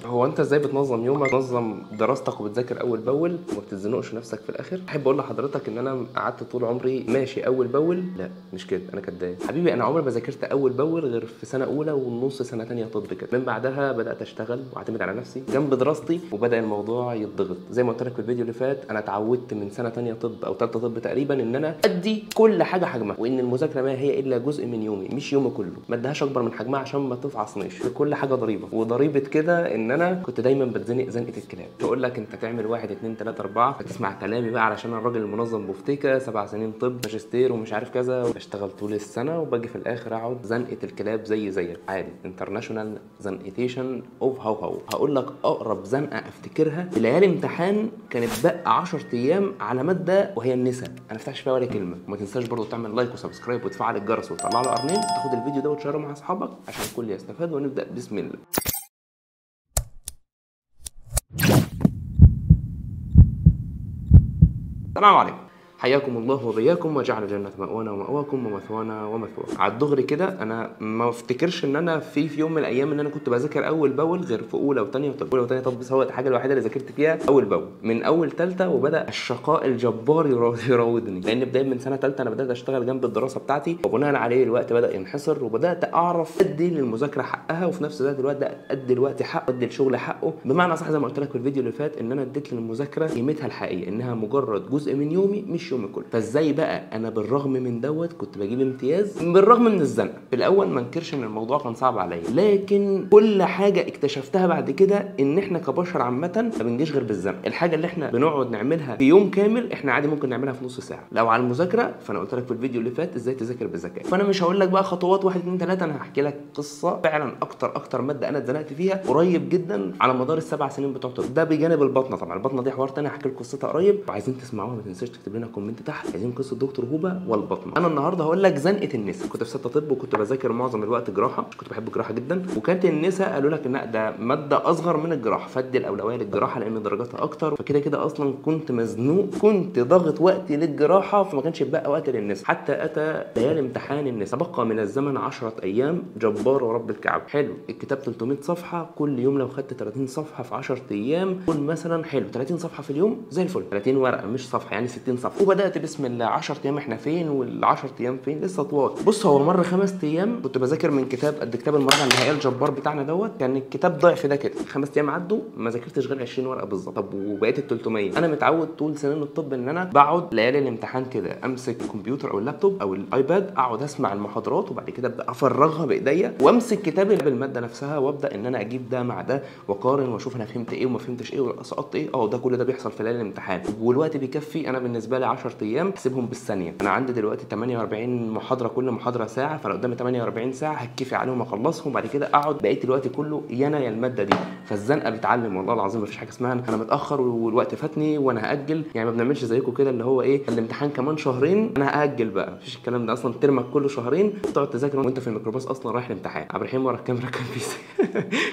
هو انت ازاي بتنظم يومك، تنظم دراستك وبتذاكر اول باول وما بتزنقش نفسك في الاخر؟ احب اقول لحضرتك ان انا قعدت طول عمري ماشي اول باول. لا مش كده، انا كداب حبيبي. انا عمري ما ذاكرت اول باول غير في سنه اولى ونص سنه ثانيه طب كده. من بعدها بدات اشتغل واعتمد على نفسي جنب دراستي، وبدا الموضوع يتضغط. زي ما قلت لك في الفيديو اللي فات، انا اتعودت من سنه ثانيه طب او ثالثه طب تقريبا ان انا ادي كل حاجه حجمها، وان المذاكره ما هي الا جزء من يومي مش يومي كله. ما اديهاش اكبر من حجمها عشان ما تفعصنيش. كل حاجه ضريبه، وضريبه كده ان انا كنت دايما بتزنق زنقه الكلاب. تقول لك انت تعمل 1 2 3 4 فتسمع كلامي بقى، علشان الراجل المنظم بوفتيكا 7 سنين طب ماجستير ومش عارف كذا، وبشتغل طول السنه وباجي في الاخر اقعد زنقه الكلاب زيك عادي. انترناشونال زنقتيشن اوف هاو. هقول لك اقرب زنقه افتكرها في ليالي امتحان، كانت بقى 10 ايام على ماده وهي النساء. انا فتحش فيها ولا كلمه. وما تنساش برضو تعمل لايك وسبسكرايب وتفعل الجرس وتطلع له قرنين، تاخد الفيديو ده وتشيره مع اصحابك عشان الكل يستفاد. ونبدا بسم الله. السلام عليكم، حياكم الله وبياكم وجعل الجنة مأوانا ومأواكم ومثوانا ومثواكم. على الدغري كده، انا ما افتكرش ان انا في يوم من الايام ان انا كنت بذاكر اول باول غير في اولى وثانيه وطب. اولى وثانيه طب بس هو الحاجه الوحيده اللي ذاكرت فيها اول باول. من اول ثالثه وبدا الشقاء الجبار يراودني، لان بدايه من سنه ثالثه انا بدات اشتغل جنب الدراسه بتاعتي، وبناء عليه الوقت بدا ينحصر، وبدات اعرف ادي للمذاكره حقها، وفي نفس ذات الوقت ادي الوقت حقه، ادي الشغل حقه. بمعنى صح زي ما قلت لك في الفيديو اللي فات، ان انا اديت للمذاكره قيمتها الحقيقيه، انها مجرد جزء من يومي مش يومي كله. فازاي بقى انا بالرغم من دوت كنت بجيب امتياز بالرغم من الزنقه؟ في الاول ما انكرش ان الموضوع كان صعب عليا، لكن كل حاجه اكتشفتها بعد كده ان احنا كبشر عامه ما بنجيش غير بالزنقه. الحاجه اللي احنا بنقعد نعملها في يوم كامل احنا عادي ممكن نعملها في نص ساعه. لو على المذاكره فانا قلت لك في الفيديو اللي فات ازاي تذاكر بالذكاء. فانا مش هقول لك بقى خطوات 1 2 3، انا هحكي لك قصه فعلا اكتر ماده انا اتزنقت فيها قريب جدا على مدار ال7 سنين بتوع طب. ده بجانب البطنه. طبعا البطنه دي حوار تاني هحكي لكم قصتها قريب، وعايزين تسمعوها ما تنساش تكتب لنا كومنت تحت عايزين قصه دكتور هوبا والبطنه. انا النهارده هقول لك زنقه النساء. كنت في 6 طب وكنت بذاكر معظم الوقت جراحه، كنت بحب الجراحه جدا، وكانت النساء قالوا لك ان ده ماده اصغر من الجراحه، فادي الاولويه للجراحه لان درجاتها اكتر. فكده كده اصلا كنت مزنوق، كنت ضاغط وقتي للجراحه، فما كانش يبقى وقت للنساء. حتى اتى ليالي امتحان النساء، بقى من الزمن 10 ايام جبار ورب الكعبه. حلو، الكتاب 300 صفحه، كل يوم لو خدت 30 صفحه في 10 ايام، قول مثلا حلو 30 صفحه في اليوم زي الفل. 30 ورقه مش صفحه، يعني 60 صفحه. وبدات بسم الله 10 ايام احنا فين وال10 ايام فين لسه طوال. بص، هو مر 5 ايام كنت بذاكر من كتاب قد كتاب المراجعه النهائيه الجبار بتاعنا دوت. كان الكتاب ضعف ده كده. 5 ايام عدوا ما ذاكرتش غير 20 ورقه بالظبط. طب وبقيت ال 300؟ انا متعود طول سنين الطب ان انا بقعد ليالي الامتحان كده امسك الكمبيوتر او اللابتوب او الايباد، اقعد اسمع المحاضرات وبعد كده ابدا افرغها بايديا وامسك كتاب الماده نفسها، وابدا ان انا اجيب ده مع ده واقارن واشوف انا فهمت ايه وما فهمتش ايه وسقطت ايه. ده كل ده بيحصل في ليالي الامتحان، والوقت بيكفي. انا بالنسبه لي 10 ايام احسبهم بالثانيه. انا عندي دلوقتي 48 محاضره، كل محاضره ساعه، فانا قدامي 48 ساعه هتكفي عليهم اخلصهم، بعد كده اقعد بقيت الوقت كله يا انا يا الماده دي. فالزنقه بتعلم والله العظيم. مفيش حاجه اسمها انا متاخر والوقت فاتني وانا هاجل. يعني ما بنعملش زيكم كده اللي هو ايه الامتحان كمان شهرين انا هاجل بقى. مفيش الكلام ده اصلا. ترمك كله شهرين تقعد تذاكر وانت في الميكروباص اصلا رايح الامتحان. عبد الرحيم ورا الكاميرا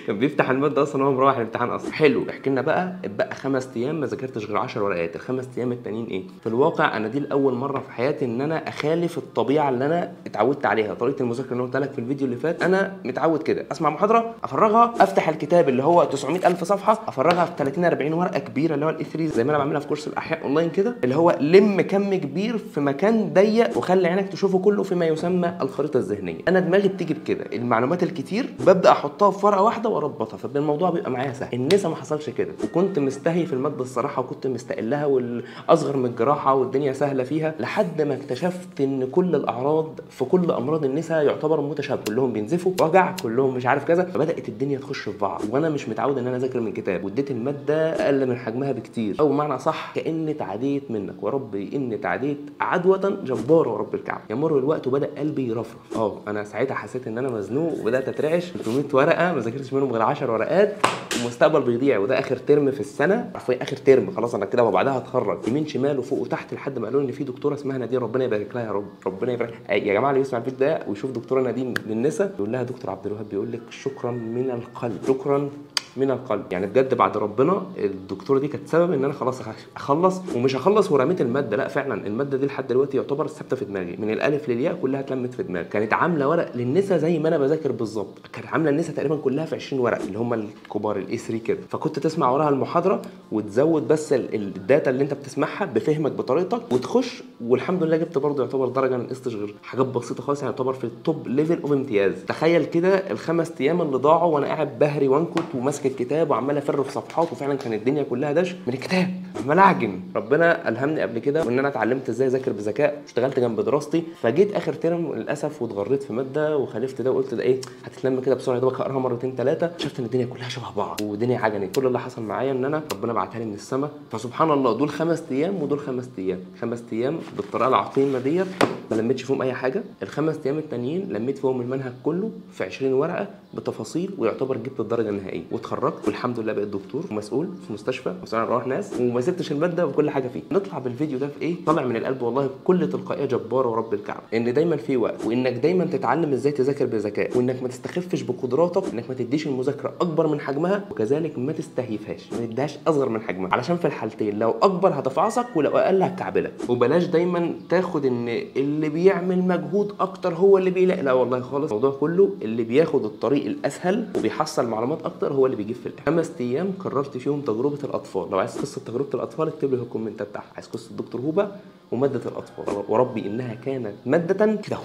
كان بيفتح الماده اصلا وهو مروح الامتحان اصلا. حلو، احكي لنا بقى 5 ايام ما ذاكرتش غير 10 ورقات. ال5 ايام التانيين ايه؟ في الواقع انا دي لاول مره في حياتي ان انا اخالف الطبيعه اللي انا اتعودت عليها. طريقه المذاكره اللي قلت لك في الفيديو اللي فات، انا متعود كده اسمع محاضره افرغها، افتح الكتاب اللي هو 900,000 صفحه افرغها في 30 40 ورقه كبيره اللي هو الاي 3 زي ما انا بعملها في كورس الاحياء اونلاين كده، اللي هو لم كم كبير في مكان ضيق وخلي عينك تشوفه كله فيما يسمى الخريطه الذهنيه. انا دماغي بتيجي بكده، المعلومات الكتير ببدا احطها في ورقه واحده واربطها، فالموضوع بيبقى معايا سهل. النساء ما حصلش كده، وكنت مستهي في الماده الصراحه، وكنت مستقلها والاصغر من الجراحه والدنيا سهله فيها، لحد ما اكتشفت ان كل الاعراض في كل امراض النساء يعتبر متشابه. كلهم بينزفوا وجع، كلهم مش عارف كذا. فبدات الدنيا تخش في بعض، وانا مش متعود ان انا اذاكر من كتاب، واديت الماده اقل من حجمها بكتير، او بمعنى صح كاني تعديت منك وربي اني تعديت عدوه جباره ورب الكعبه. يمر الوقت وبدا قلبي يرفرف. انا ساعتها حسيت ان انا مزنوق وبدات اترعش. 300 ورقه ما ذاكرتش منهم غير 10 ورقات، المستقبل بيضيع. وده اخر ترم في السنه، عارفين اخر ترم خلاص انا كده وبعدها هتخرج. يمين شمال وفوق وتحت لحد ما قالوا ان في دكتوره اسمها نادين، ربنا يبارك لها يا رب، ربنا يبارك. يا جماعه اللي يسمع الفيديو ده ويشوف دكتوره نادين للنساء يقول لها دكتور عبد الوهاب بيقول لك شكرا من القلب، شكرا من القلب. يعني بجد بعد ربنا الدكتوره دي كانت سبب ان انا خلاص اخلص، ومش هخلص ورميت الماده، لا فعلا الماده دي لحد دلوقتي يعتبر ثابته في دماغي من الالف للياء، كلها اتلمت في دماغي. كانت عامله ورق للنسا زي ما انا بذاكر بالظبط، كانت عامله النسا تقريبا كلها في 20 ورق اللي هم الكبار الاي 3 كده، فكنت تسمع وراها المحاضره وتزود بس الداتا اللي انت بتسمعها بفهمك بطريقتك وتخش، والحمد لله جبت برضه يعتبر درجه، ما نقصتش غير حاجات بسيطه خالص، يعني يعتبر في التوب ليفل اوف امتياز. تخيل كده ال5 ايام اللي ضاعوا وانا قاعد بهري وانكت وماسك الكتاب وعمال افر في صفحات، وفعلا كانت الدنيا كلها دش من الكتاب عمال اعجن. ربنا الهمني قبل كده وان انا اتعلمت ازاي اذاكر بذكاء، اشتغلت جنب دراستي. فجيت اخر ترم للاسف واتغريت في ماده وخالفت ده، وقلت ده ايه هتتلم كده بسرعه، دوبك اقراها مرتين ثلاثه، شفت ان الدنيا كلها شبه بعض والدنيا عجنت. كل اللي حصل معايا ان انا ربنا بعتها لي من السماء، فسبحان الله دول 5 ايام ودول 5 ايام، 5 ايام بالطريقه العقيمه ديت ما لميتش فيهم اي حاجه. ال5 ايام التانيين لميت فيهم المنهج كله في 20 ورقه بتفاصيل، ويعتبر جبت الدرجه النهائيه واتخرجت، والحمد لله بقيت دكتور ومسؤول في مستشفى مسؤول عن روح ناس، وما سبتش الماده وكل حاجه فيه. نطلع بالفيديو ده في ايه؟ طالع من القلب والله بكل تلقائيه جباره ورب الكعبه، ان دايما في وقت، وانك دايما تتعلم ازاي تذاكر بذكاء، وانك ما تستخفش بقدراتك، انك ما تديش المذاكره اكبر من حجمها، وكذلك ما تستهيفهاش، ما تديهاش اصغر من حجمها، علشان في الحالتين لو اكبر هتفعصك ولو اقل هتكعبلك. وبلاش دايما تاخد ان اللي بيعمل مجهود اكتر هو اللي بيلاقي، لا والله خالص، الموضوع كله اللي بياخد الطريق الاسهل وبيحصل معلومات اكتر هو اللي بيجيب في الاخر. 5 ايام قررت فيهم تجربه الاطفال. لو عايز قصه تجربه الاطفال اكتب لي في الكومنتات تحت. عايز قصه دكتور هوبا وماده الاطفال، وربي انها كانت ماده كده.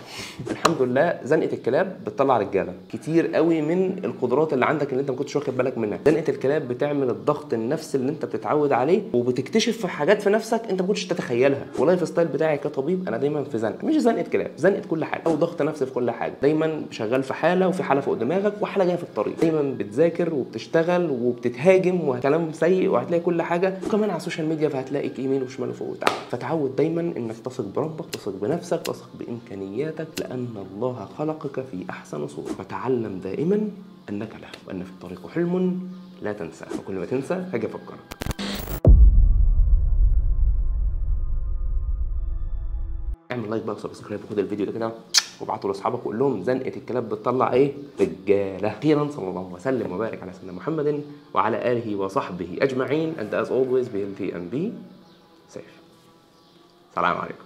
الحمد لله زنقه الكلاب بتطلع رجاله كتير قوي من القدرات اللي عندك اللي انت ما كنتش واخد بالك منها. زنقه الكلاب بتعمل الضغط النفسي اللي انت بتتعود عليه، وبتكتشف في حاجات في نفسك انت ما كنتش تتخيلها. واللايف ستايل بتاعي كطبيب انا دايما في زنقه، مش زنقه كلاب، زنقه كل حاجه او ضغط نفسي في كل حاجه. دايما شغال في حاله وفي حاله فوق دماغك وحاله جايه في الطريق، دايما بتذاكر وبتشتغل وبتتهاجم وكلام سيء، وهتلاقي كل حاجه، وكمان على السوشيال ميديا فهتلاقي يمين وشمال وفوق وتحت. فتعود دايما انك تثق بربك، تثق بنفسك، تثق بامكانياتك، لان الله خلقك في احسن صوره. فتعلم دائما انك له، وان في الطريق حلم لا تنساه، وكل ما تنسى هاجي افكرك. اعمل لايك بقى وسبسكرايب وخد الفيديو ده كده وابعته لاصحابك وقول لهم زنقه الكلاب بتطلع ايه؟ رجاله. اخيرا صلى الله وسلم وبارك على سيدنا محمد وعلى اله وصحبه اجمعين. and as always be healthy and be safe. السلام عليكم.